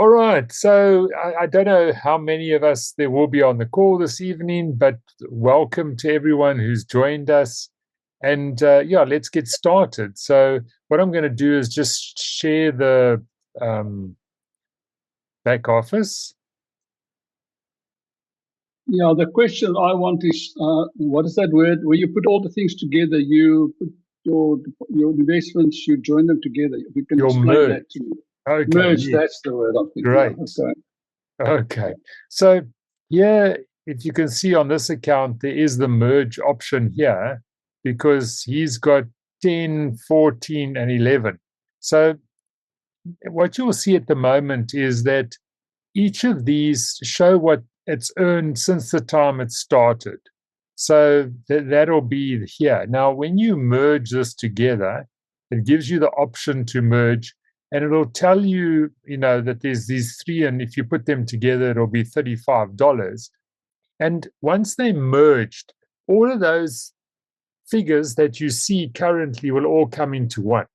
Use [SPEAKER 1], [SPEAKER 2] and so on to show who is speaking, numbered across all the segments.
[SPEAKER 1] All right. So I don't know how many of us there will be on the call this evening, but welcome to everyone who's joined us. And yeah, let's get started. So what I'm going to do is just share the back office.
[SPEAKER 2] Yeah, the question I want is, what is that word? Where you put all the things together, you put your investments, you join them together. If you can
[SPEAKER 1] Your
[SPEAKER 2] explain
[SPEAKER 1] merge.
[SPEAKER 2] that to me.
[SPEAKER 1] Okay.
[SPEAKER 2] Merge,
[SPEAKER 1] Yes.
[SPEAKER 2] that's the word I'm thinking.
[SPEAKER 1] Great.
[SPEAKER 2] Okay.
[SPEAKER 1] Okay. So yeah, if you can see on this account, there is the merge option here because he's got 10, 14, and 11. So what you'll see at the moment is that each of these show what it's earned since the time it started. So that'll be here. Now, when you merge this together, it gives you the option to merge, and it'll tell you, that there's these three, and if you put them together, it'll be $35. And once they merged, all of those figures that you see currently will all come into one.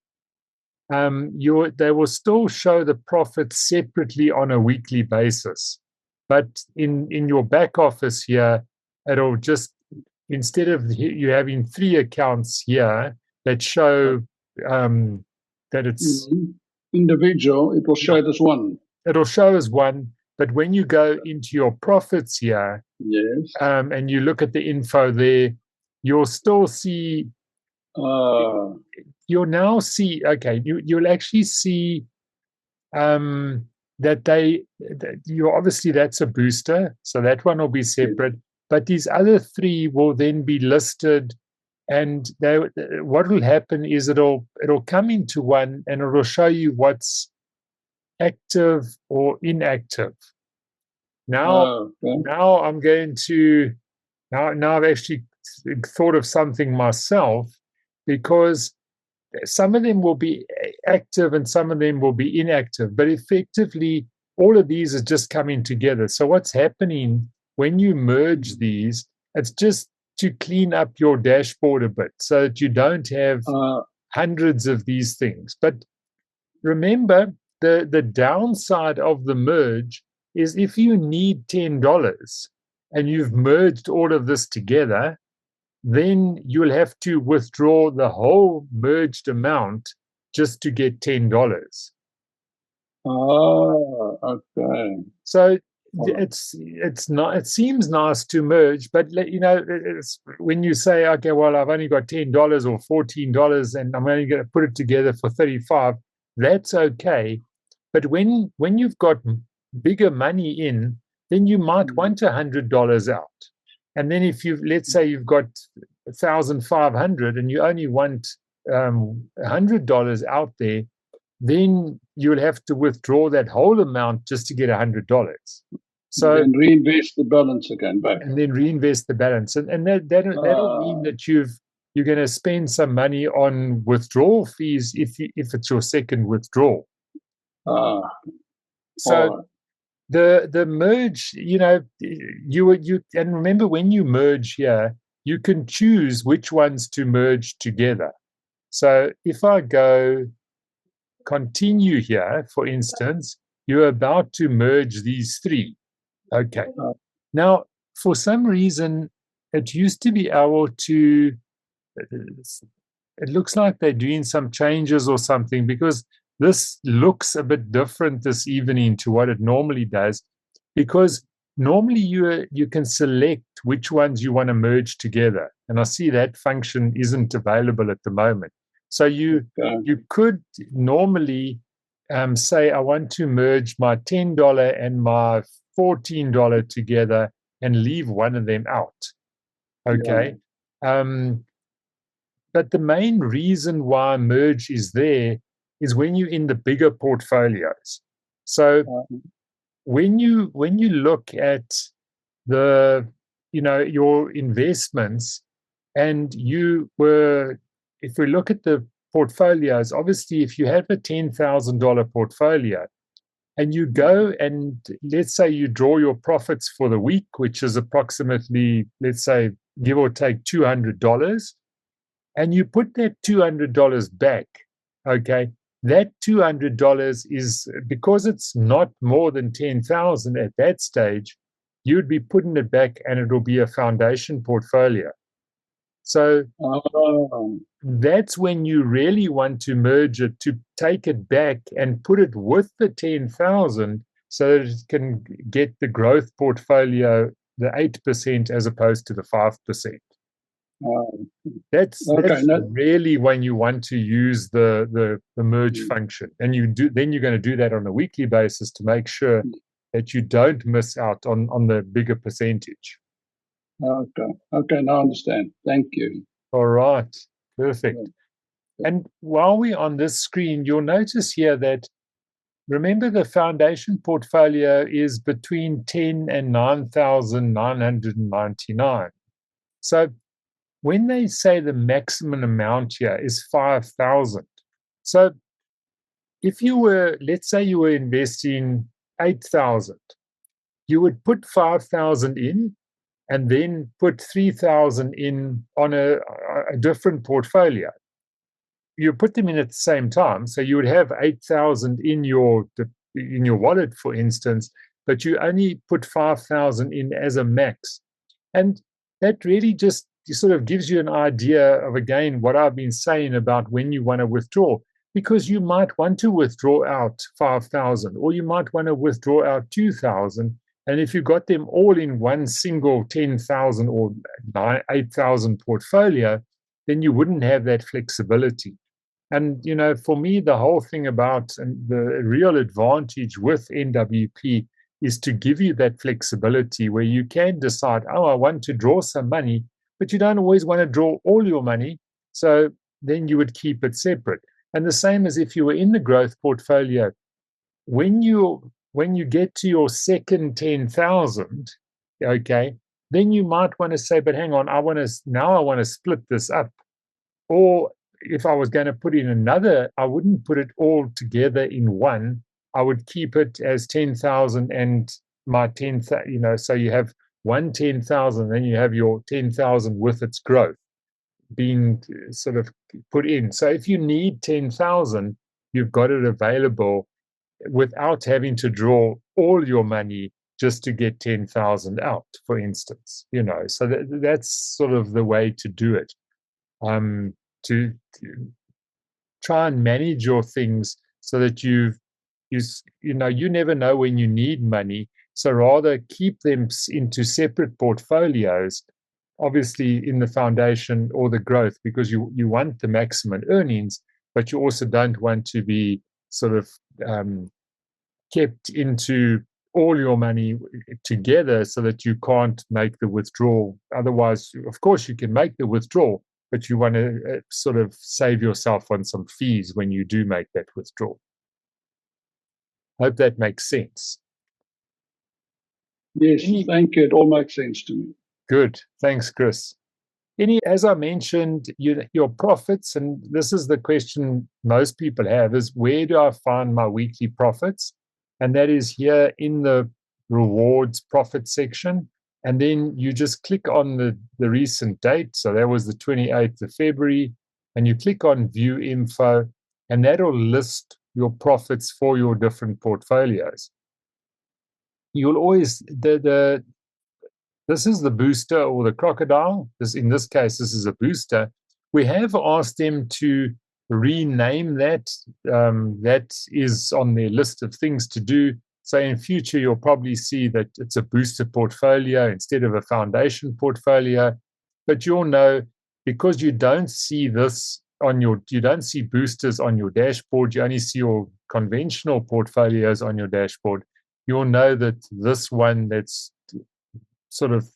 [SPEAKER 1] They will still show the profits separately on a weekly basis. But in your back office here, it'll just, instead of you having three accounts here that show that it's
[SPEAKER 2] individual, it will show it as one.
[SPEAKER 1] It'll show as one. But when you go into your profits here,
[SPEAKER 2] yes,
[SPEAKER 1] and you look at the info there, you'll still see you'll now see, okay, you'll actually see that you obviously, that's a booster, so that one will be separate. But these other three will then be listed, and what will happen is it'll come into one, and it'll show you what's active or inactive. Now, now I'm going to now I've actually thought of something myself, because some of them will be active and some of them will be inactive, but effectively all of these are just coming together. So what's happening when you merge these, it's just to clean up your dashboard a bit so that you don't have hundreds of these things. But remember, the downside of the merge is if you need $10 and you've merged all of this together, then you'll have to withdraw the whole merged amount just to get $10.
[SPEAKER 2] Oh, okay.
[SPEAKER 1] So it's not. It seems nice to merge, but it's when you say, okay, well, I've only got $10 or $14, and I'm only going to put it together for $35. That's okay, but when you've got bigger money in, then you might want $100 out. And then if let's say you've got 1,500 and you only want $100 out there, then you'll have to withdraw that whole amount just to get $100. So
[SPEAKER 2] and reinvest the balance again back.
[SPEAKER 1] And then reinvest the balance, and that'll mean that you're going to spend some money on withdrawal fees if it's your second withdrawal. So. The merge, you and remember, when you merge here, you can choose which ones to merge together. So if I go continue here, for instance, you're about to merge these three. Okay. Now, for some reason, it used to be able to, it looks like they're doing some changes or something, because this looks a bit different this evening to what it normally does, because normally you can select which ones you want to merge together, and I see that function isn't available at the moment. So you could normally say, I want to merge my $10 and my $14 together and leave one of them out. Okay. But the main reason why merge is there is when you're in the bigger portfolios. So when you look at your investments, and if we look at the portfolios, obviously if you have a $10,000 portfolio and you go and let's say you draw your profits for the week, which is approximately, let's say, give or take $200, and you put that $200 back, okay, that $200 is, because it's not more than 10,000 at that stage, you'd be putting it back and it'll be a foundation portfolio. So that's when you really want to merge it, to take it back and put it with the 10,000 so that it can get the growth portfolio, the 8% as opposed to the 5%. That's really when you want to use the merge function, and then you're going to do that on a weekly basis to make sure that you don't miss out on the bigger percentage.
[SPEAKER 2] Okay, now I understand. Thank you.
[SPEAKER 1] All right, perfect. And while we're on this screen, you'll notice here that, remember, the foundation portfolio is between 10 and 9,999. So when they say the maximum amount here is 5,000, so if you were, let's say you were investing 8,000, you would put 5,000 in and then put 3,000 in on a different portfolio. You put them in at the same time, so you would have 8,000 in your wallet, for instance, but you only put 5,000 in as a max. And that really just sort of gives you an idea of, again, what I've been saying about when you want to withdraw, because you might want to withdraw out 5,000, or you might want to withdraw out 2,000. And if you got them all in one single 10,000 or 8,000 portfolio, then you wouldn't have that flexibility. And, for me, the whole thing about, and the real advantage with NWP is to give you that flexibility where you can decide, I want to draw some money, but you don't always want to draw all your money. So then you would keep it separate. And the same as if you were in the growth portfolio, when you get to your second 10,000, okay, then you might want to say, but hang on, I want to split this up. Or if I was going to put in another, I wouldn't put it all together in one. I would keep it as 10,000 and my 10,000, so you have one 10,000, then you have your 10,000 with its growth being sort of put in. So if you need 10,000, you've got it available without having to draw all your money just to get 10,000 out, for instance. So that's sort of the way to do it. To try and manage your things so that you never know when you need money. So rather keep them into separate portfolios, obviously in the foundation or the growth, because you want the maximum earnings, but you also don't want to be sort of kept into all your money together so that you can't make the withdrawal. Otherwise, of course, you can make the withdrawal, but you want to sort of save yourself on some fees when you do make that withdrawal. Hope that makes sense.
[SPEAKER 2] Yes, thank you. It all makes sense to me.
[SPEAKER 1] Good. Thanks, Chris. As I mentioned, your profits, and this is the question most people have, is where do I find my weekly profits? And that is here in the rewards profit section. And then you just click on the recent date. So that was the 28th of February. And you click on view info, and that'll list your profits for your different portfolios. You'll always, this is the booster or the crocodile. In this case, this is a booster. We have asked them to rename that. That is on their list of things to do. So in future, you'll probably see that it's a booster portfolio instead of a foundation portfolio. But you'll know, because you don't see this you don't see boosters on your dashboard, you only see your conventional portfolios on your dashboard. You'll know that this one, that's sort of,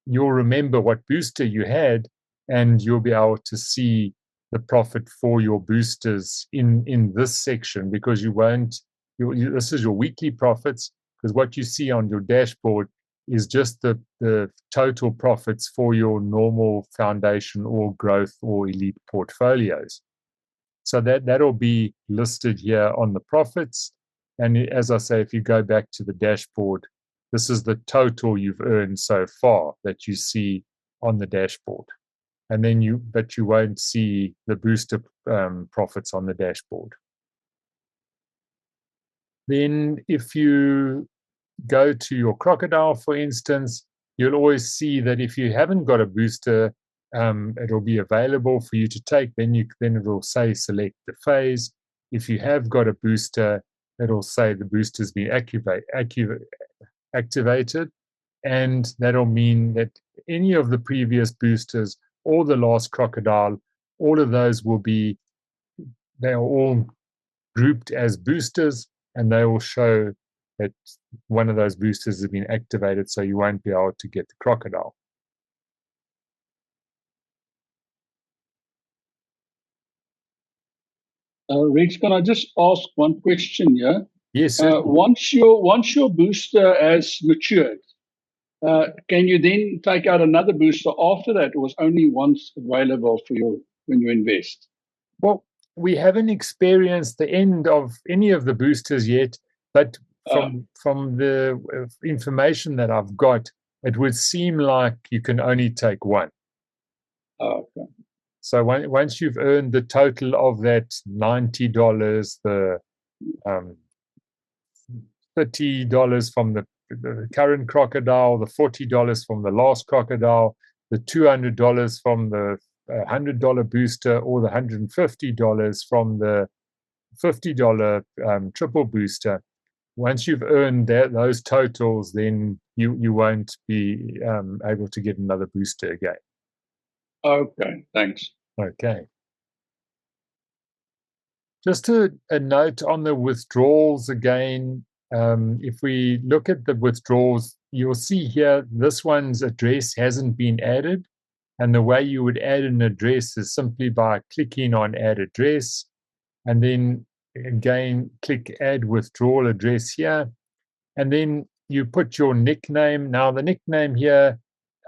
[SPEAKER 1] you'll remember what booster you had, and you'll be able to see the profit for your boosters in this section, because this is your weekly profits, because what you see on your dashboard is just the total profits for your normal foundation or growth or elite portfolios. So that'll be listed here on the profits. And as I say, if you go back to the dashboard, this is the total you've earned so far that you see on the dashboard. And then but you won't see the booster profits on the dashboard. Then if you go to your crocodile, for instance, you'll always see that if you haven't got a booster, it'll be available for you to take. Then it'll say select the phase. If you have got a booster, it'll say the booster's been activated, and that'll mean that any of the previous boosters or the last crocodile, all of those they are all grouped as boosters, and they will show that one of those boosters has been activated, so you won't be able to get the crocodile.
[SPEAKER 2] Rich, can I just ask one question here?
[SPEAKER 1] Yes,
[SPEAKER 2] once your booster has matured, can you then take out another booster after that, or was only once available for you when you invest?
[SPEAKER 1] well, we haven't experienced the end of any of the boosters yet, but from the information that I've got, it would seem like you can only take one.
[SPEAKER 2] Okay.
[SPEAKER 1] So once you've earned the total of that $90, the $30 from the current crocodile, the $40 from the last crocodile, the $200 from the $100 booster, or the $150 from the $50 triple booster. Once you've earned those totals, then you won't be able to get another booster again.
[SPEAKER 2] Okay, thanks.
[SPEAKER 1] Okay. Just a note on the withdrawals again. If we look at the withdrawals, you'll see here this one's address hasn't been added. And the way you would add an address is simply by clicking on Add Address. And then again, click Add Withdrawal Address here. And then you put your nickname. Now, the nickname here,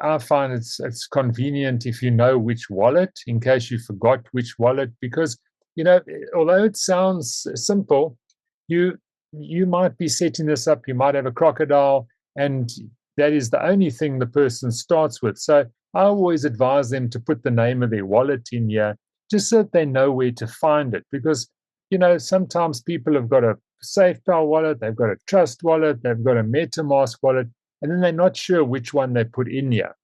[SPEAKER 1] I find it's convenient if you know which wallet, in case you forgot which wallet, because although it sounds simple, you might be setting this up. You might have a crocodile, and that is the only thing the person starts with. So I always advise them to put the name of their wallet in here, just so that they know where to find it. Because sometimes people have got a SafePal wallet, they've got a Trust wallet, they've got a MetaMask wallet, and then they're not sure which one they put in here.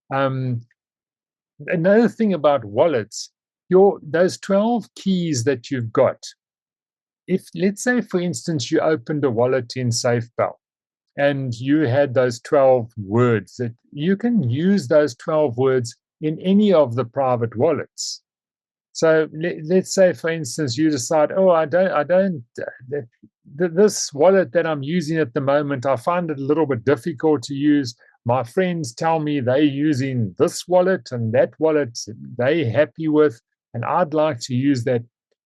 [SPEAKER 1] Another thing about wallets, those 12 keys that you've got, if, let's say, for instance, you opened a wallet in SafePal and you had those 12 words, that you can use those 12 words in any of the private wallets. So let's say, for instance, you decide, this wallet that I'm using at the moment, I find it a little bit difficult to use. My friends tell me they're using this wallet and that wallet they're happy with, and I'd like to use that.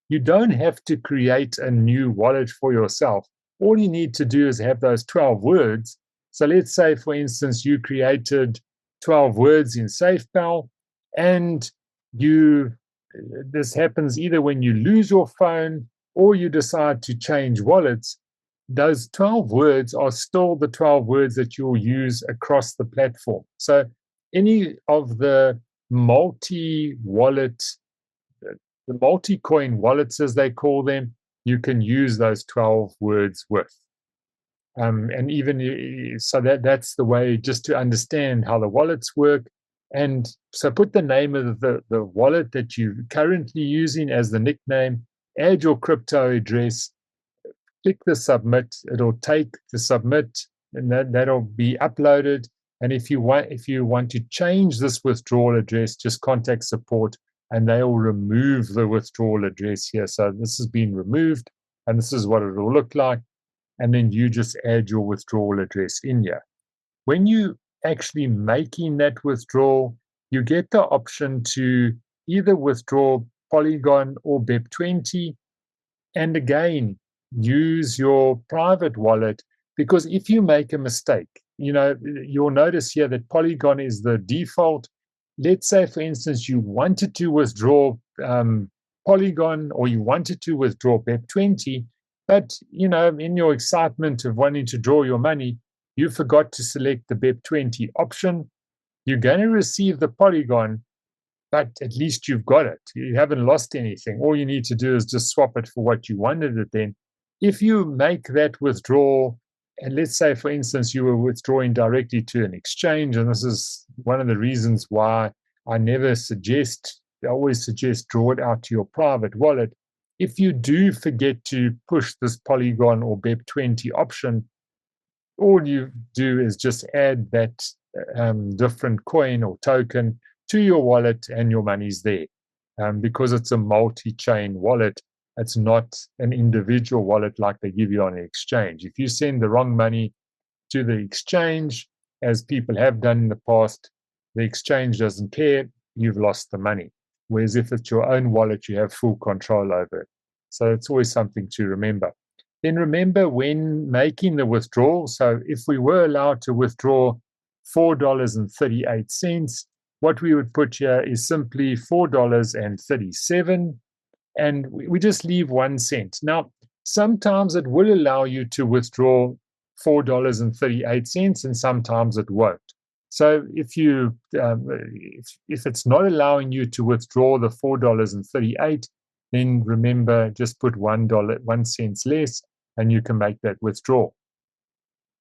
[SPEAKER 1] You don't have to create a new wallet for yourself. All you need to do is have those 12 words. So let's say, for instance, you created 12 words in SafePal, and this happens either when you lose your phone or you decide to change wallets. Those 12 words are still the 12 words that you'll use across the platform. So any of the multi-wallet, the multi-coin wallets, as they call them, you can use those 12 words with. And even so, that's the way, just to understand how the wallets work. And so put the name of the wallet that you're currently using as the nickname, add your crypto address, click the submit. It'll take the submit, and that'll be uploaded. And if you want to change this withdrawal address, just contact support, and they'll remove the withdrawal address here. So this has been removed, and this is what it will look like. And then you just add your withdrawal address in here. When you actually making that withdrawal, you get the option to either withdraw Polygon or BEP20, and again, use your private wallet, because if you make a mistake, you'll notice here that Polygon is the default. Let's say, for instance, you wanted to withdraw Polygon, or you wanted to withdraw BEP20, but in your excitement of wanting to draw your money, you forgot to select the BEP20 option. You're going to receive the Polygon, but at least you've got it. You haven't lost anything. All you need to do is just swap it for what you wanted it then. if you make that withdrawal, and let's say, for instance, you were withdrawing directly to an exchange, and this is one of the reasons why I always suggest draw it out to your private wallet. If you do forget to push this Polygon or BEP20 option, all you do is just add that different coin or token to your wallet and your money's there. Because it's a multi-chain wallet, it's not an individual wallet like they give you on an exchange. If you send the wrong money to the exchange, as people have done in the past, the exchange doesn't care, you've lost the money. Whereas if it's your own wallet, you have full control over it. So it's always something to remember. Then remember when making the withdrawal, so if we were allowed to withdraw $4.38, what we would put here is simply $4.37, and we just leave 1 cent. Now, sometimes it will allow you to withdraw $4.38, and sometimes it won't. So if it's not allowing you to withdraw the $4.38, then remember, just put $1 less, and you can make that withdrawal.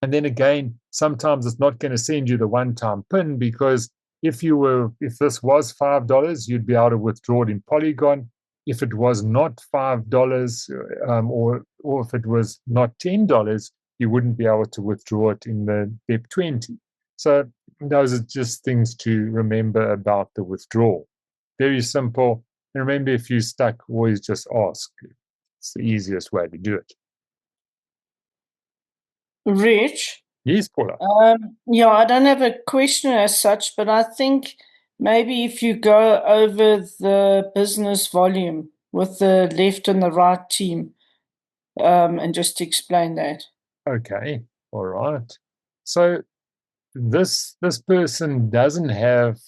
[SPEAKER 1] And then again, sometimes it's not going to send you the one-time PIN, because if this was $5, you'd be able to withdraw it in Polygon. If it was not $5, or if it was not $10, you wouldn't be able to withdraw it in the BEP20. So those are just things to remember about the withdrawal. Very simple. And remember, if you're stuck, always just ask. It's the easiest way to do it.
[SPEAKER 3] Rich?
[SPEAKER 1] Yes, Paula.
[SPEAKER 3] Yeah, I don't have a question as such, but I think maybe if you go over the business volume with the left and the right team, and just explain that.
[SPEAKER 1] Okay, all right. So this person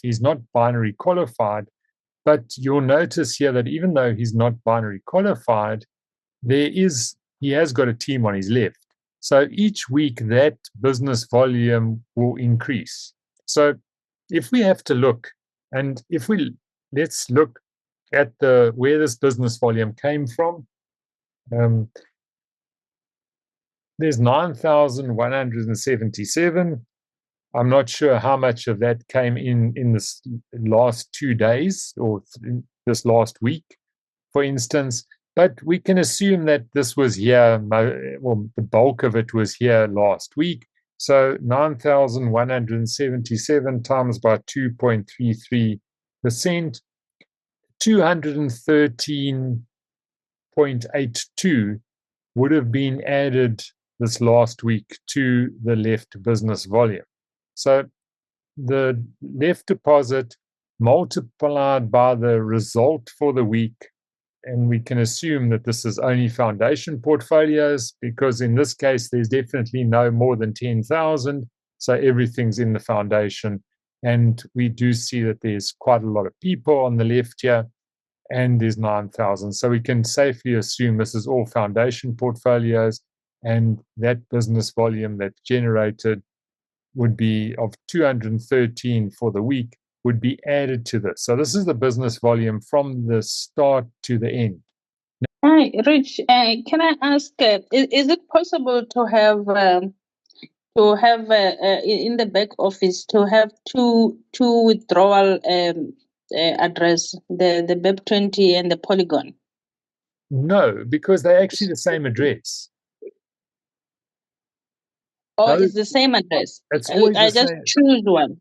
[SPEAKER 1] he's not binary qualified, but you'll notice here that even though he's not binary qualified, he has got a team on his left. So each week that business volume will increase. So if we have to look, and let's look at where this business volume came from. There's 9,177. I'm not sure how much of that came in this last 2 days or this last week, for instance. But we can assume that this was here, well, the bulk of it was here last week. So 9,177 times by 2.33%, 213.82 would have been added this last week to the left business volume. So the left deposit multiplied by the result for the week, and we can assume that this is only foundation portfolios, because in this case, there's definitely no more than 10,000. So everything's in the foundation. And we do see that there's quite a lot of people on the left here, and there's 9,000. So we can safely assume this is all foundation portfolios, and that business volume that's generated would be of 213 for the week, would be added to this. So this is the business volume from the start to the end.
[SPEAKER 4] Hi, Rich. Can I ask, is it possible to have in the back office to have two withdrawal address, the BEP20 and the Polygon?
[SPEAKER 1] No, because they're actually the same address.
[SPEAKER 4] Or it's the same address?
[SPEAKER 1] It's always
[SPEAKER 4] I
[SPEAKER 1] the
[SPEAKER 4] just
[SPEAKER 1] same.
[SPEAKER 4] choose one.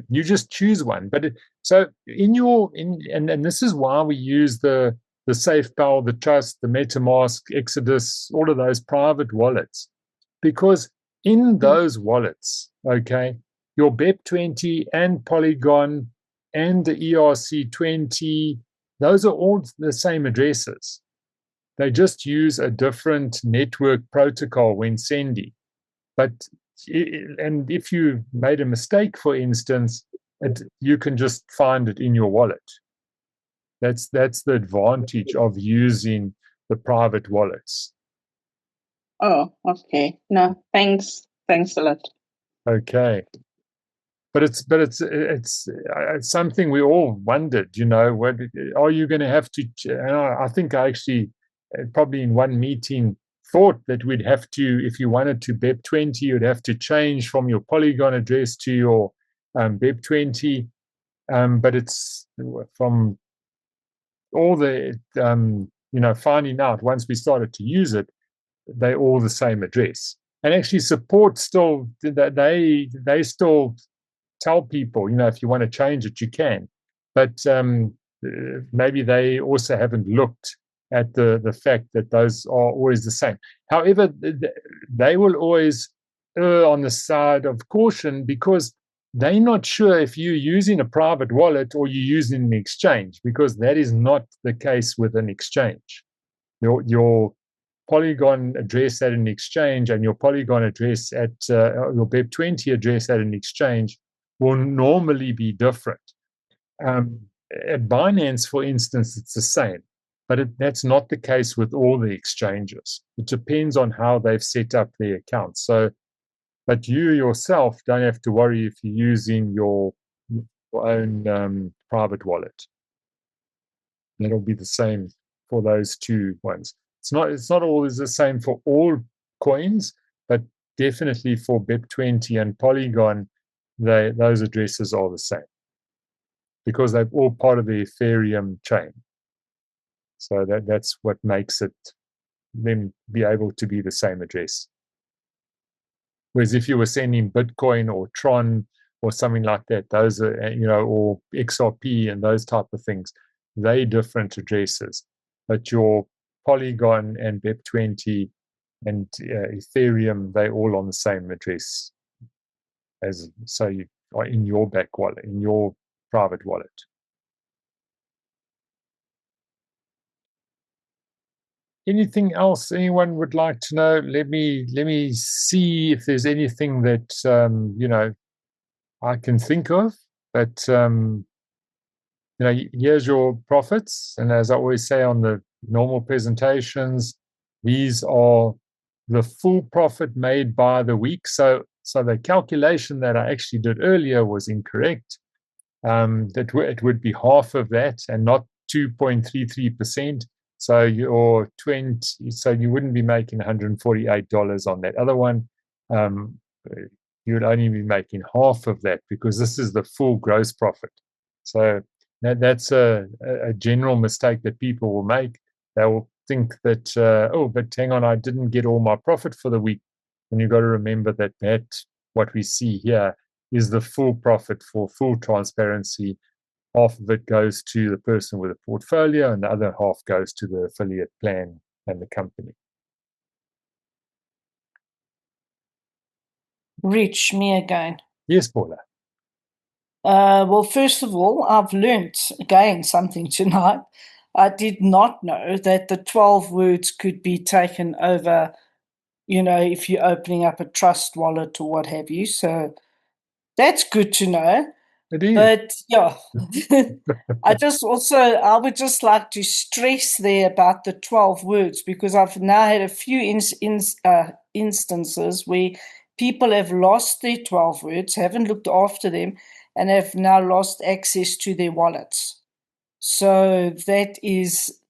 [SPEAKER 1] You just choose one. But so and this is why we use the SafePal, the Trust, the MetaMask, Exodus, all of those private wallets, because in those wallets, okay, your BEP20 and Polygon and the ERC20, those are all the same addresses. They just use a different network protocol when sending. But and if you made a mistake, for instance, you can just find it in your wallet. That's the advantage of using the private wallets.
[SPEAKER 4] Oh, okay. No, thanks. Thanks a lot.
[SPEAKER 1] Okay. But it's something we all wondered, what are you going to have to? I think I actually probably in one meeting thought that we'd have to, if you wanted to BEP20, you'd have to change from your Polygon address to your BEP20. But it's from all the, finding out once we started to use it, they're all the same address. And actually support still, they still tell people, if you want to change it, you can. But maybe they also haven't looked at the fact that those are always the same. However, they will always err on the side of caution because they're not sure if you're using a private wallet or you're using an exchange, because that is not the case with an exchange. Your Polygon address at an exchange and your Polygon address at your BEP20 address at an exchange will normally be different. At Binance, for instance, it's the same, but that's not the case with all the exchanges. It depends on how they've set up their accounts. So, but you yourself don't have to worry if you're using your own private wallet. That'll be the same for those two ones. It's not always the same for all coins, but definitely for BEP20 and Polygon, those addresses are the same because they're all part of the Ethereum chain. So that's what makes them be able to be the same address. Whereas if you were sending Bitcoin or Tron or something like that, those are, or XRP and those type of things, they're different addresses. But your Polygon and BEP20 and Ethereum, they're all on the same address. So you are in your back wallet, in your private wallet. Anything else anyone would like to know? Let me see if there's anything that I can think of. But here's your profits, and as I always say on the normal presentations, these are the full profit made by the week. So the calculation that I actually did earlier was incorrect. That it would be half of that and not 2.33%. So you wouldn't be making $148 on that other one. You would only be making half of that because this is the full gross profit. So that's a general mistake that people will make. They will think that, but hang on, I didn't get all my profit for the week. And you've got to remember that what we see here is the full profit for full transparency. Half of it goes to the person with a portfolio and the other half goes to the affiliate plan and the company.
[SPEAKER 3] Rich, me again.
[SPEAKER 1] Yes, Paula.
[SPEAKER 3] Well, first of all, I've learnt again something tonight. I did not know that the 12 words could be taken over, if you're opening up a trust wallet or what have you. So that's good to know.
[SPEAKER 1] It is.
[SPEAKER 3] But yeah, I would just like to stress there about the 12 words, because I've now had a few instances where people have lost their 12 words, haven't looked after them, and have now lost access to their wallets. So that is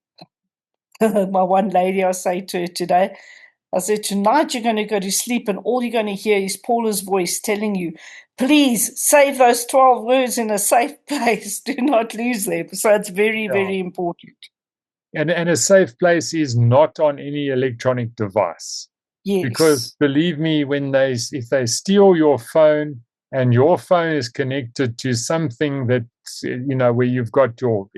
[SPEAKER 3] my one lady, I say to her today, I said, tonight you're going to go to sleep and all you're going to hear is Paula's voice telling you, please save those 12 words in a safe place. Do not lose them. So it's very, very important.
[SPEAKER 1] And a safe place is not on any electronic device.
[SPEAKER 3] Yes.
[SPEAKER 1] Because believe me, if they steal your phone and your phone is connected to something that, where you've got your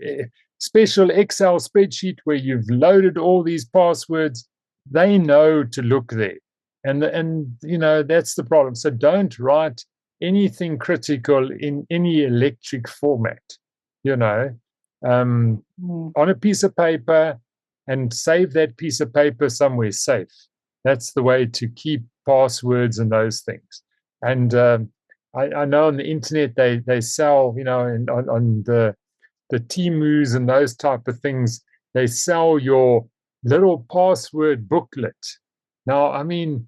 [SPEAKER 1] special Excel spreadsheet where you've loaded all these passwords, they know to look there. And that's the problem. So don't write anything critical in any electric format, on a piece of paper, and save that piece of paper somewhere safe. That's the way to keep passwords and those things. And I know on the internet they sell, on the Temus and those type of things, they sell your little password booklet. Now, I mean,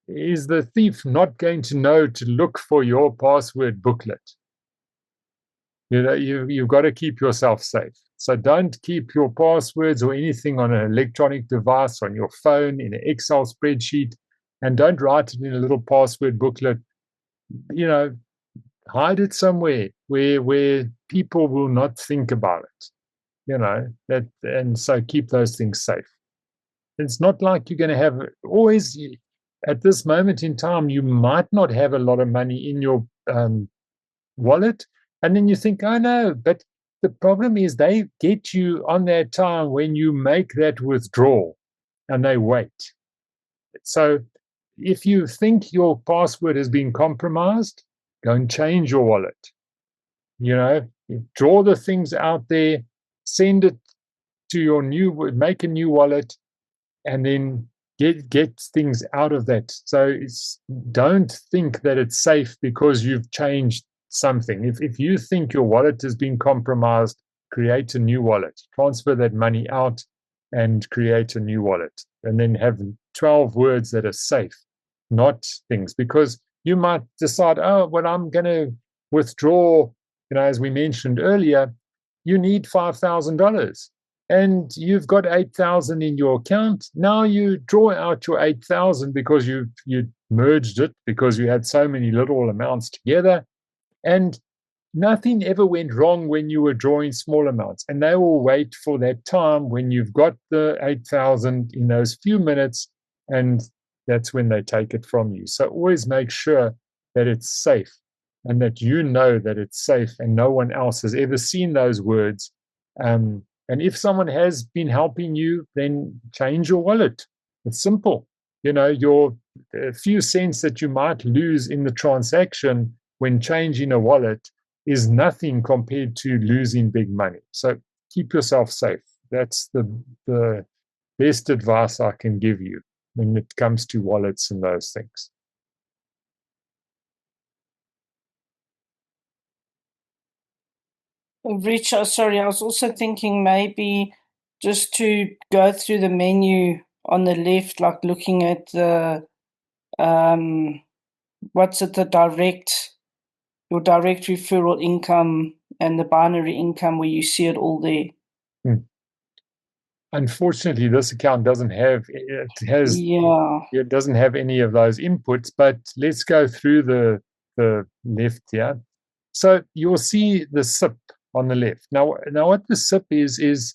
[SPEAKER 1] is the thief not going to know to look for your password booklet? You've got to keep yourself safe. So don't keep your passwords or anything on an electronic device, on your phone, in an Excel spreadsheet, and don't write it in a little password booklet. Hide it somewhere where people will not think about it. And so keep those things safe. It's not like you're going to have always, at this moment in time, you might not have a lot of money in your wallet. And then you think, oh no, but the problem is they get you on that time when you make that withdrawal and they wait. So if you think your password has been compromised, go and change your wallet. Draw the things out there, send it to make a new wallet, and then get things out of that. So don't think that it's safe because you've changed something. If you think your wallet has been compromised, create a new wallet, transfer that money out and create a new wallet, and then have 12 words that are safe, not things, because you might decide, oh, well, I'm going to withdraw, as we mentioned earlier, you need $5,000 and you've got 8,000 in your account. Now you draw out your 8,000 because you merged it because you had so many little amounts together, and nothing ever went wrong when you were drawing small amounts. And they will wait for that time when you've got the 8,000 in those few minutes, and that's when they take it from you. So always make sure that it's safe and that you know that it's safe and no one else has ever seen those words. And if someone has been helping you, then change your wallet. It's simple. Your few cents that you might lose in the transaction when changing a wallet is nothing compared to losing big money. So keep yourself safe. That's the best advice I can give you when it comes to wallets and those things.
[SPEAKER 3] Rich, sorry, I was also thinking maybe just to go through the menu on the left, like looking at the, your direct referral income and the binary income where you see it all there.
[SPEAKER 1] Unfortunately, this account doesn't have it doesn't have any of those inputs, but let's go through the left here. So you'll see the SIP on the left. Now what the SIP is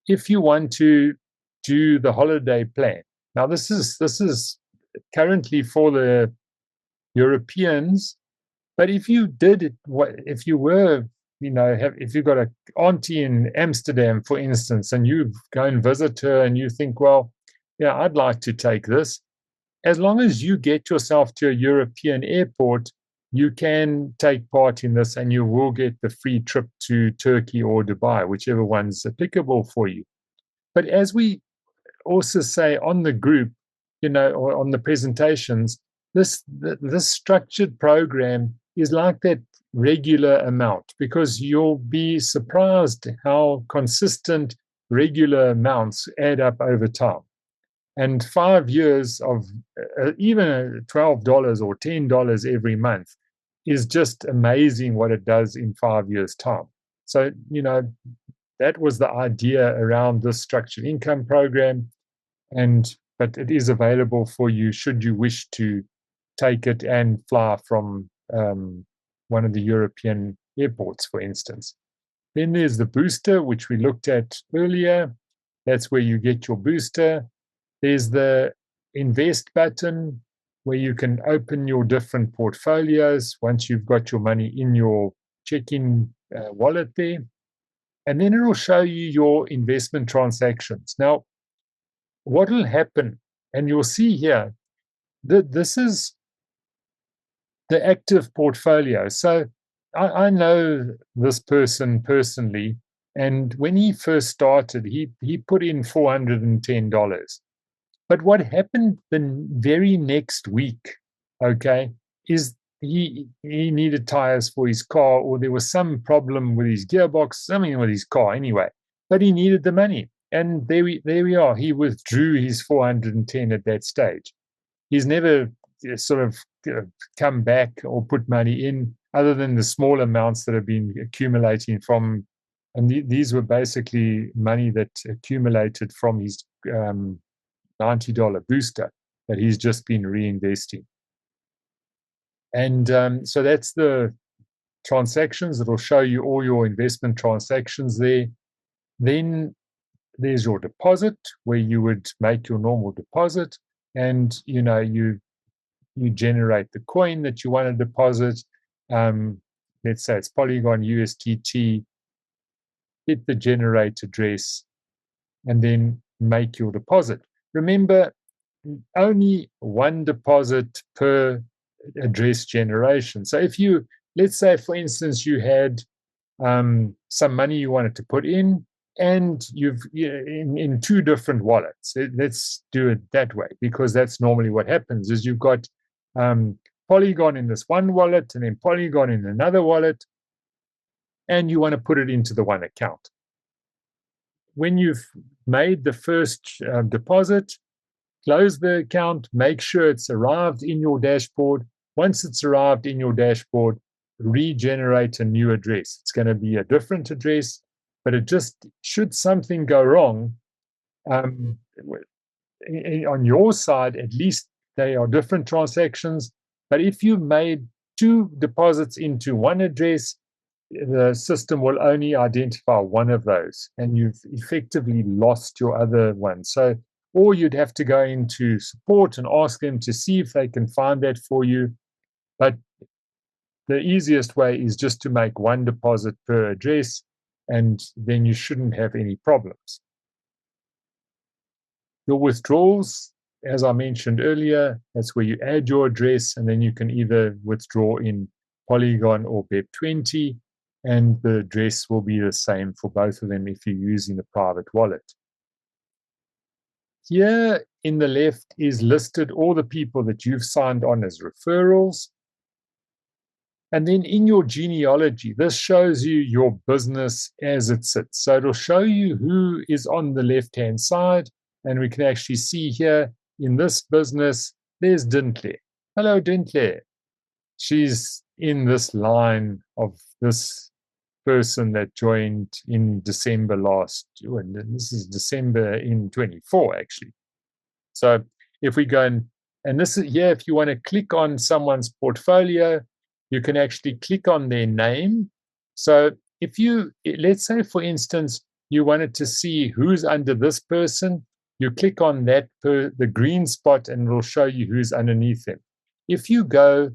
[SPEAKER 1] if you want to do the holiday plan. Now this is currently for the Europeans, but if you did it, if you were, if you've got an auntie in Amsterdam, for instance, and you go and visit her and you think, well, yeah, I'd like to take this. As long as you get yourself to a European airport, you can take part in this and you will get the free trip to Turkey or Dubai, whichever one's applicable for you. But as we also say on the group, or on the presentations, this structured program is like that regular amount, because you'll be surprised how consistent regular amounts add up over time. And 5 years of even $12 or $10 every month is just amazing what it does in 5 years' time. So, that was the idea around this structured income program. But it is available for you should you wish to take it and fly from one of the European airports, for instance. Then there's the booster, which we looked at earlier. That's where you get your booster. There's the invest button, where you can open your different portfolios once you've got your money in your checking wallet there. And then it will show you your investment transactions. Now, what will happen, and you'll see here, that this is the active portfolio. So I know this person personally, and when he first started, he put in $410. But what happened the very next week, okay, is he needed tires for his car, or there was some problem with his gearbox, something with his car anyway, but he needed the money. And there we are. He withdrew his 410 at that stage. He's never sort of come back or put money in. other than the small amounts that have been accumulating from, and these were basically money that accumulated from his $90 booster that he's just been reinvesting. And so that's the transactions. It'll show you all your investment transactions there. Then there's your deposit, where you would make your normal deposit, and you generate the coin that you want to deposit. Let's say it's Polygon USDT. Hit the generate address, and then make your deposit. Remember, only one deposit per address generation. So if you, let's say, for instance, you had some money you wanted to put in, and you've in two different wallets. Let's do it that way, because that's normally what happens. Is you've got Polygon in this one wallet and then Polygon in another wallet, and you want to put it into the one account. When you've made the first deposit, close the account, make sure it's arrived in your dashboard. Once it's arrived in your dashboard, regenerate a new address. It's going to be a different address, but it just, should something go wrong, on your side, at least they are different transactions. But if you made two deposits into one address, the system will only identify one of those, and you've effectively lost your other one. So, or you'd have to go into support and ask them to see if they can find that for you. But the easiest way is just to make one deposit per address, and then you shouldn't have any problems. Your withdrawals, as I mentioned earlier, that's where you add your address, and then you can either withdraw in Polygon or BEP20, and the address will be the same for both of them if you're using the private wallet. Here in the left is listed all the people that you've signed on as referrals. And then in your genealogy, this shows you your business as it sits. So it'll show you who is on the left-hand side. And we can actually see here in this business, there's Dintley. Hello, Dintley. She's in this line of this person that joined in December last, and this is December in 24, actually. So if we go and this is here, if you want to click on someone's portfolio, you can actually click on their name. So if you, let's say, for instance, you wanted to see who's under this person, you click on that the green spot, and it'll show you who's underneath them. If you go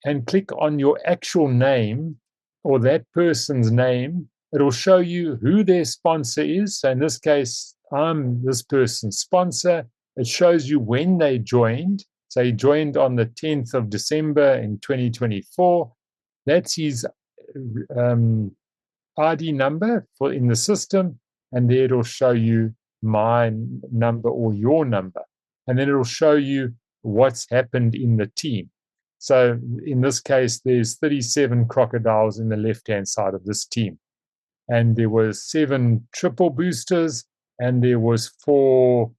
[SPEAKER 1] and click on your actual name or that person's name, it'll show you who their sponsor is. So in this case, I'm this person's sponsor. It shows you when they joined. So he joined on the 10th of December in 2024. That's his ID number in the system, and there it'll show you my number or your number. And then it'll show you what's happened in the team. So in this case, there's 37 crocodiles in the left-hand side of this team. And there was 7 triple boosters, and there was 4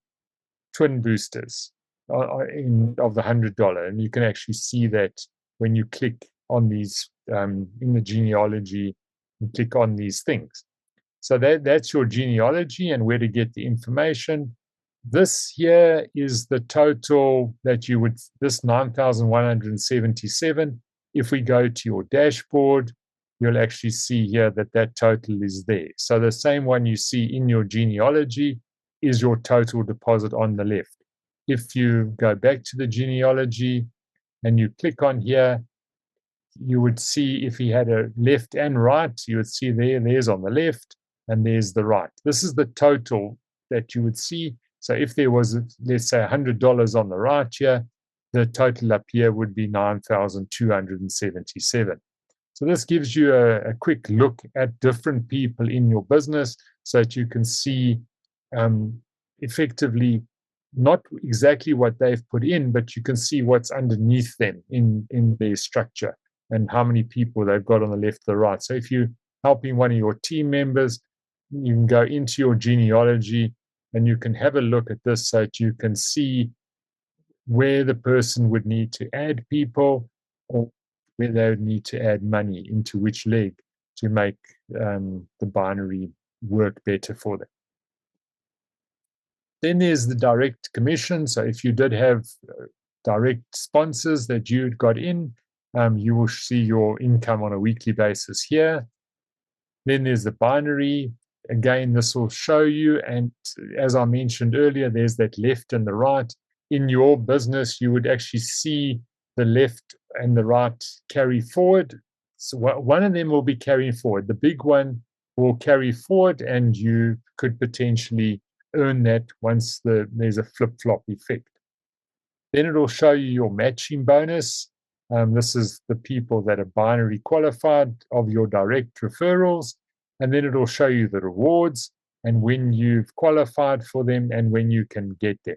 [SPEAKER 1] twin boosters of the $100. And you can actually see that when you click on these in the genealogy and click on these things. So that's your genealogy and where to get the information. This here is the total that you would, this 9,177. If we go to your dashboard, you'll actually see here that that total is there. So the same one you see in your genealogy is your total deposit on the left. If you go back to the genealogy and you click on here, you would see if he had a left and right, you would see there's on the left and there's the right. This is the total that you would see. So if there was, let's say, $100 on the right here, the total up here would be 9,277. So this gives you a quick look at different people in your business so that you can see effectively not exactly what they've put in, but you can see what's underneath them in their structure and how many people they've got on the left or the right. So if you're helping one of your team members, you can go into your genealogy and you can have a look at this so that you can see where the person would need to add people, or where they would need to add money into which leg to make the binary work better for them. Then there's the direct commission. So if you did have direct sponsors that you'd got in, you will see your income on a weekly basis here. Then there's the binary. Again, this will show you, and as I mentioned earlier, there's that left and the right. In your business, you would actually see the left and the right carry forward. So one of them will be carrying forward. The big one will carry forward, and you could potentially earn that once there's a flip-flop effect. Then it'll show you your matching bonus. This is the people that are binary qualified of your direct referrals. And then it'll show you the rewards and when you've qualified for them and when you can get them.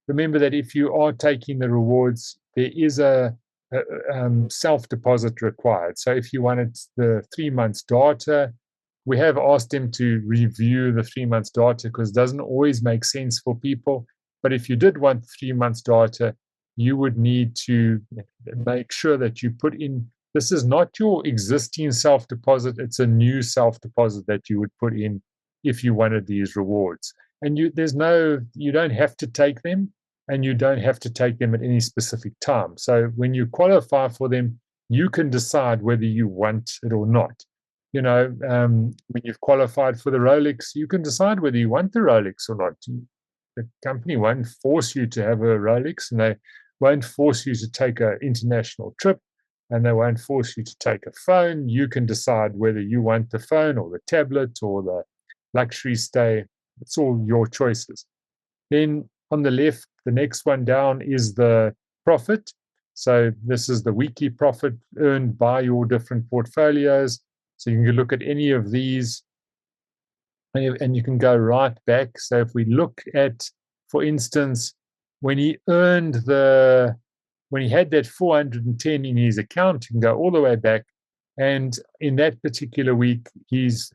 [SPEAKER 1] Remember that if you are taking the rewards, there is a self-deposit required. So if you wanted the 3 months data, we have asked them to review the 3 months data because it doesn't always make sense for people. But if you did want 3 months data, you would need to make sure that you put in, this is not your existing self-deposit, it's a new self-deposit that you would put in if you wanted these rewards. And you don't have to take them, and you don't have to take them at any specific time. So when you qualify for them, you can decide whether you want it or not. You know, when you've qualified for the Rolex, you can decide whether you want the Rolex or not. The company won't force you to have a Rolex, and they won't force you to take an international trip, and they won't force you to take a phone. You can decide whether you want the phone or the tablet or the luxury stay. It's all your choices. Then on the left, the next one down is the profit. So this is the weekly profit earned by your different portfolios. So you can look at any of these and you can go right back. So if we look at, for instance, when he had that 410 in his account, you can go all the way back. And in that particular week, his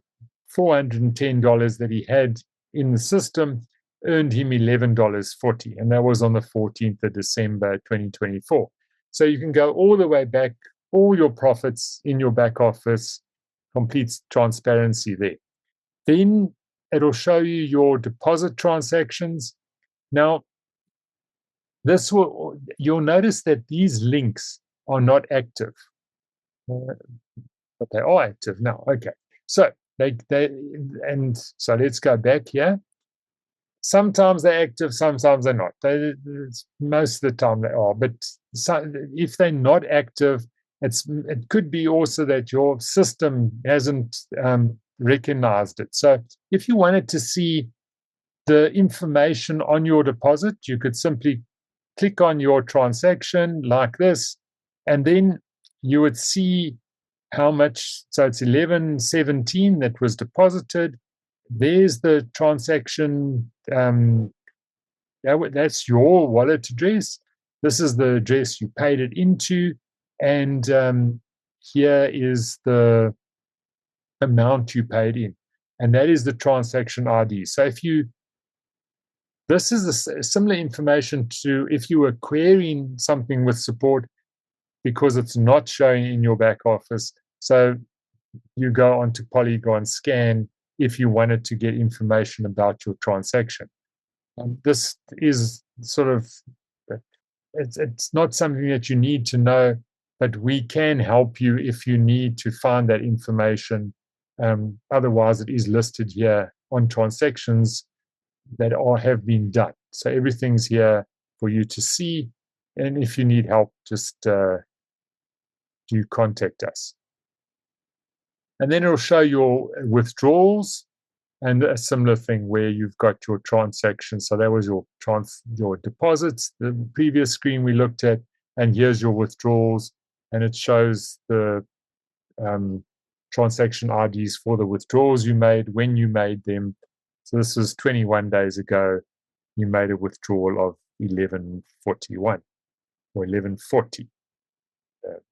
[SPEAKER 1] $410 that he had in the system earned him $11.40. And that was on the 14th of December, 2024. So you can go all the way back, all your profits in your back office, complete transparency there. Then it'll show you your deposit transactions. Now, you'll notice that these links are not active, but they are active now. Okay, so so let's go back here. Sometimes they're active, sometimes they're not. Most of the time they are, but if they're not active, it could be also that your system hasn't recognized it. So if you wanted to see the information on your deposit, you could simply click on your transaction like this, and then you would see how much. So it's 11.17 that was deposited. There's the transaction. That's your wallet address. This is the address you paid it into, and here is the amount you paid in, and that is the transaction ID. So this is a similar information to if you were querying something with support because it's not showing in your back office. So you go onto Polygon Scan if you wanted to get information about your transaction. This is sort of, it's not something that you need to know, but we can help you if you need to find that information. Otherwise, it is listed here on transactions that have been done. So everything's here for you to see. And if you need help, just do contact us. And then it'll show your withdrawals and a similar thing where you've got your transactions. So that was your deposits, the previous screen we looked at, and here's your withdrawals, and it shows the transaction IDs for the withdrawals you made, when you made them. So this was 21 days ago. You made a withdrawal of 11.41 or 11.40,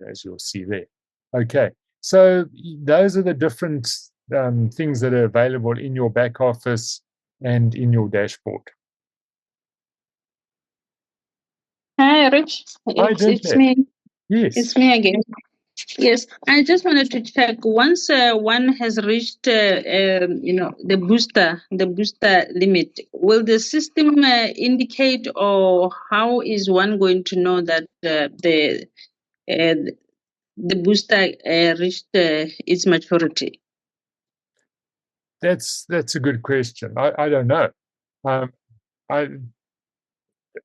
[SPEAKER 1] as you'll see there. Okay, so those are the different things that are available in your back office and in your dashboard.
[SPEAKER 4] Hi, Rich.
[SPEAKER 1] Hi,
[SPEAKER 4] It's me.
[SPEAKER 1] Yes.
[SPEAKER 4] It's me again. Yes, I just wanted to check. Once one has reached, the booster limit, will the system indicate, or how is one going to know that uh, the booster reached its maturity?
[SPEAKER 1] That's a good question. I don't know. I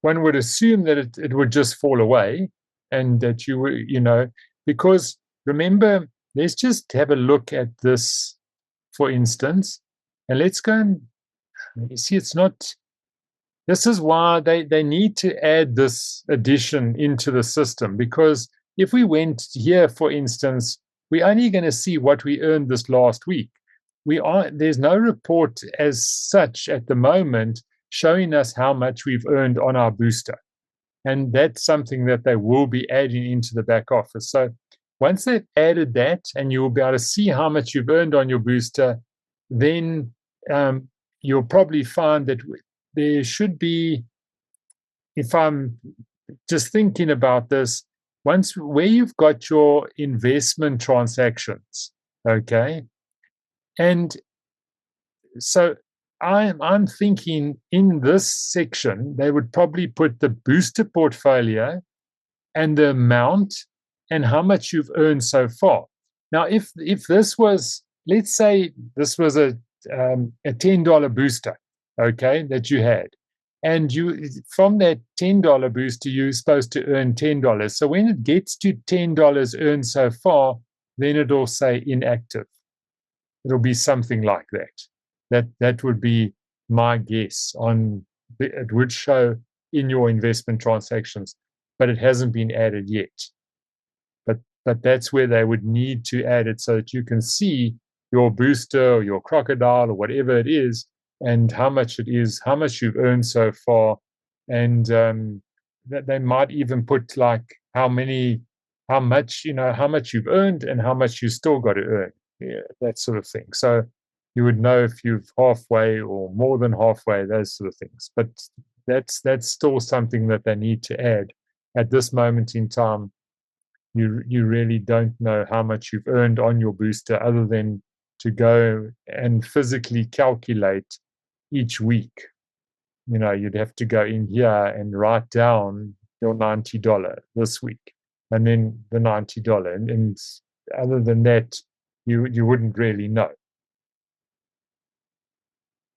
[SPEAKER 1] One would assume that it would just fall away, and that you would, because remember, let's just have a look at this, for instance, and let's go and you see it's not. This is why they need to add this addition into the system, because if we went here, for instance, we're only going to see what we earned this last week. There's no report as such at the moment showing us how much we've earned on our booster. And that's something that they will be adding into the back office. So once they've added that, and you will be able to see how much you've earned on your booster, then you'll probably find that there should be, if I'm just thinking about this, once where you've got your investment transactions, okay, and so I'm thinking in this section they would probably put the booster portfolio and the amount and how much you've earned so far. Now, if this was, let's say this was a $10 booster, okay, that you had, and you from that $10 booster you're supposed to earn $10. So when it gets to $10 earned so far, then it'll say inactive. It'll be something like that. That would be my guess on. It would show in your investment transactions, but it hasn't been added yet. But that's where they would need to add it, so that you can see your booster or your crocodile or whatever it is, and how much it is, how much you've earned so far, and that they might even put like how much you've earned and how much you still got to earn, that sort of thing. So you would know if you've halfway or more than halfway, those sort of things. But that's still something that they need to add. At this moment in time, you really don't know how much you've earned on your booster, other than to go and physically calculate each week. You'd have to go in here and write down your $90 this week, and then the $90, and other than that, you wouldn't really know.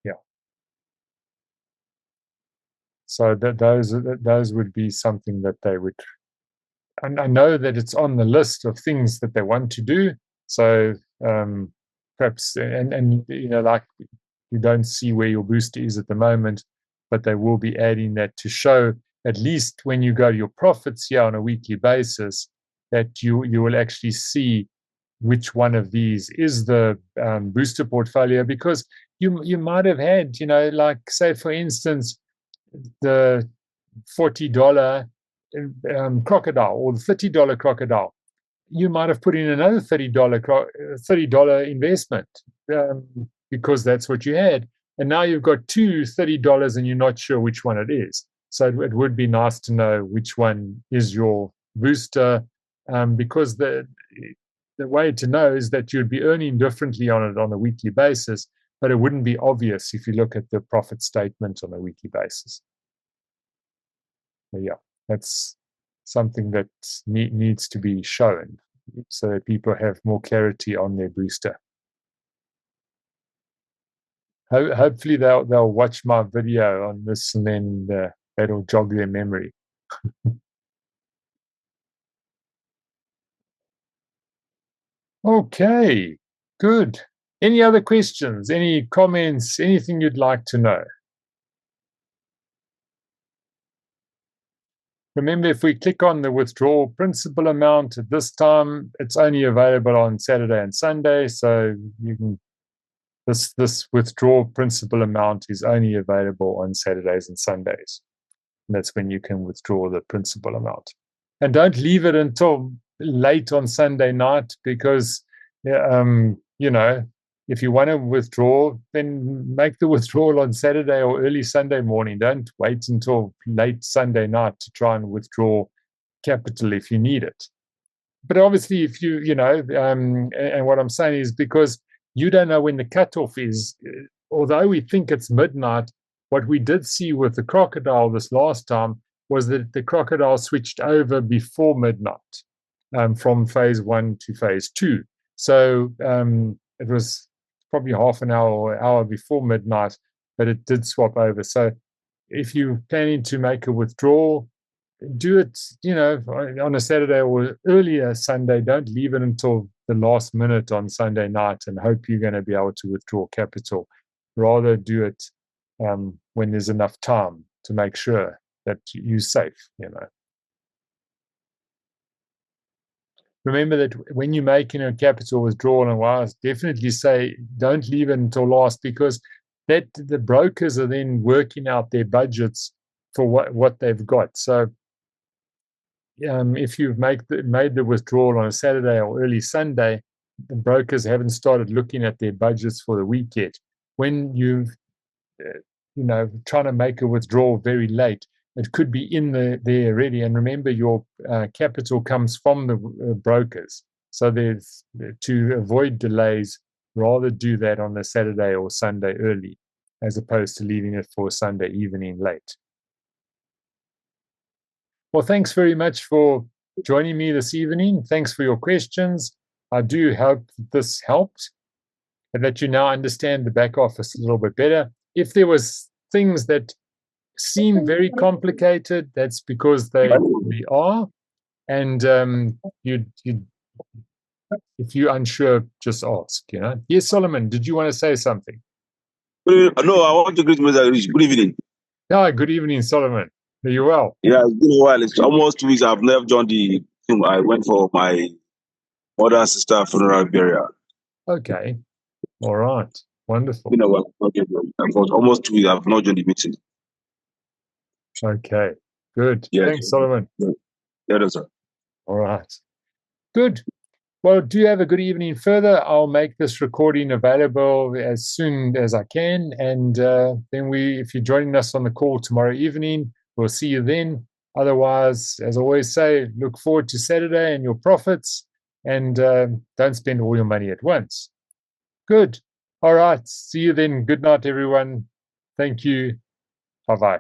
[SPEAKER 1] Yeah. So those would be something that they would. And I know that it's on the list of things that they want to do. So perhaps, and like you don't see where your booster is at the moment, but they will be adding that to show, at least when you go to your profits here on a weekly basis, that you will actually see which one of these is the booster portfolio, because you might have had, like, say, for instance, the $40 crocodile or the $30 crocodile. You might have put in another $30 investment because that's what you had. And now you've got two $30 and you're not sure which one it is. So it would be nice to know which one is your booster, because the way to know is that you'd be earning differently on it on a weekly basis, but it wouldn't be obvious if you look at the profit statement on a weekly basis. So yeah, that's something that needs to be shown so that people have more clarity on their booster. Hopefully they'll watch my video on this, and then that'll jog their memory. Okay, good. Any other questions? Any comments? Anything you'd like to know? Remember, if we click on the withdrawal principal amount at this time, it's only available on Saturday and Sunday. So you can, this withdrawal principal amount is only available on Saturdays and Sundays. And that's when you can withdraw the principal amount. And don't leave it until late on Sunday night, because, if you want to withdraw, then make the withdrawal on Saturday or early Sunday morning. Don't wait until late Sunday night to try and withdraw capital if you need it. but obviously, if and what I'm saying is because you don't know when the cutoff is, although we think it's midnight, what we did see with the crocodile this last time was that the crocodile switched over before midnight, from phase 1 to phase 2. So it was probably half an hour or an hour before midnight, but it did swap over. So if you're planning to make a withdrawal, do it, on a Saturday or earlier Sunday. Don't leave it until the last minute on Sunday night and hope you're going to be able to withdraw capital. Rather do it when there's enough time to make sure that you're safe, Remember that when you're making a capital withdrawal and wires, definitely say don't leave it until last, because that the brokers are then working out their budgets for what they've got. So if you've made the withdrawal on a Saturday or early Sunday, the brokers haven't started looking at their budgets for the week yet. When you've trying to make a withdrawal very late, it could be in there already. And remember, your capital comes from the brokers. So there's, to avoid delays, rather do that on a Saturday or Sunday early, as opposed to leaving it for Sunday evening late. Well, thanks very much for joining me this evening. Thanks for your questions. I do hope this helped and that you now understand the back office a little bit better. If there was things that seem very complicated, that's because they are. And if you're unsure, just ask. Yes, Solomon, did you want to say something?
[SPEAKER 5] No, I want to greet Mr. Rich. Good evening.
[SPEAKER 1] Hi, good evening, Solomon. Are you well?
[SPEAKER 5] Yeah, it's been a while. It's almost 2 weeks. I've never joined the team. I went for my mother sister funeral burial.
[SPEAKER 1] Okay. All right. Wonderful.
[SPEAKER 5] Been a while. Okay, for almost 2 weeks, I've not joined the meeting.
[SPEAKER 1] Okay. Good.
[SPEAKER 5] Yes.
[SPEAKER 1] Thanks, Solomon.
[SPEAKER 5] Yeah, that's sir.
[SPEAKER 1] All right. Good. Well, do have a good evening further. I'll make this recording available as soon as I can. And then if you're joining us on the call tomorrow evening, we'll see you then. Otherwise, as I always say, look forward to Saturday and your profits, and don't spend all your money at once. Good. All right. See you then. Good night, everyone. Thank you. Bye-bye.